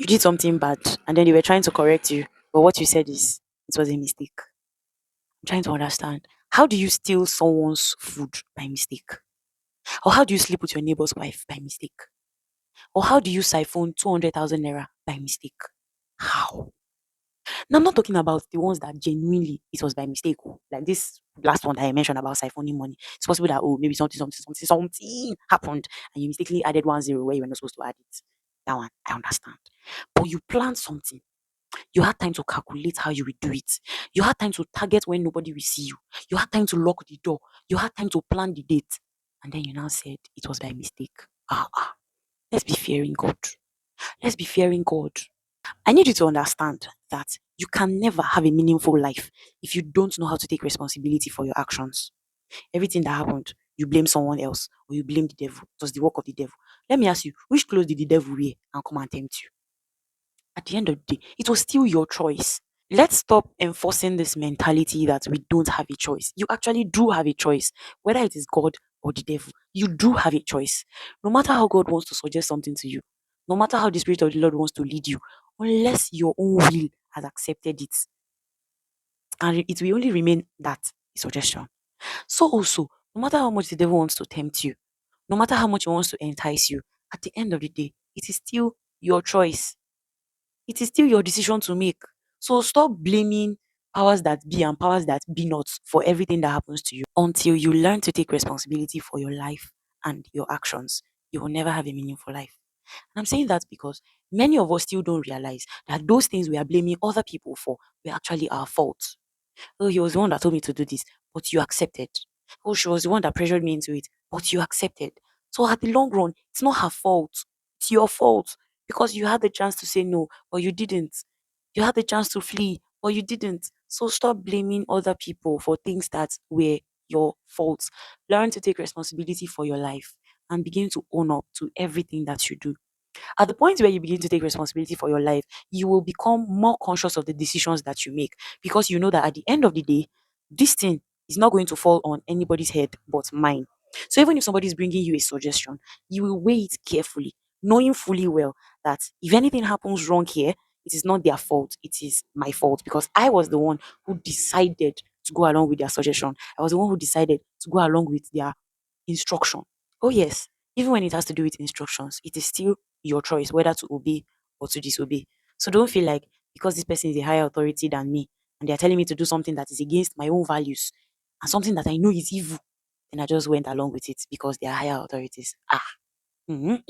You did something bad and then they were trying to correct you, but what you said is it was a mistake. I'm trying to understand. How do you steal someone's food by mistake? Or how do you sleep with your neighbor's wife by mistake? Or how do you siphon 200,000 naira by mistake? How? Now, I'm not talking about the ones that genuinely it was by mistake. Like this last one that I mentioned about siphoning money. It's possible that, oh, maybe something happened and you mistakenly added 1 0 where you were not supposed to add it. That one, I understand. But you planned something. You had time to calculate how you will do it. You had time to target when nobody will see you. You had time to lock the door. You had time to plan the date. And then you now said it was by mistake. Let's be fearing God. Let's be fearing God. I need you to understand that you can never have a meaningful life if you don't know how to take responsibility for your actions. Everything that happened, you blame someone else or you blame the devil. It was the work of the devil. Let me ask you, which clothes did the devil wear and come and tempt you? At the end of the day, it was still your choice. Let's stop enforcing this mentality that we don't have a choice. You actually do have a choice, whether it is God or the devil. You do have a choice. No matter how God wants to suggest something to you, no matter how the Spirit of the Lord wants to lead you, unless your own will has accepted it, and it will only remain that suggestion. So, also, no matter how much the devil wants to tempt you, no matter how much he wants to entice you, at the end of the day, it is still your choice. It is still your decision to make. So stop blaming powers that be and powers that be not for everything that happens to you. Until you learn to take responsibility for your life and your actions, you will never have a meaningful life. And I'm saying that because many of us still don't realize that those things we are blaming other people for were actually our fault. Oh, he was the one that told me to do this, but you accepted. Oh, she was the one that pressured me into it, but you accepted. So at the long run, it's not her fault. It's your fault because you had the chance to say no, but you didn't. You had the chance to flee, but you didn't. So stop blaming other people for things that were your faults. Learn to take responsibility for your life and begin to own up to everything that you do. At the point where you begin to take responsibility for your life, you will become more conscious of the decisions that you make because you know that at the end of the day, this thing is not going to fall on anybody's head but mine. So even if somebody is bringing you a suggestion, you will weigh it carefully, knowing fully well that if anything happens wrong here, it is not their fault, it is my fault because I was the one who decided to go along with their suggestion. I was the one who decided to go along with their instruction. Oh, yes. Even when it has to do with instructions, it is still your choice whether to obey or to disobey. So don't feel like because this person is a higher authority than me and they are telling me to do something that is against my own values and something that I know is evil, then I just went along with it because they are higher authorities. Mhm.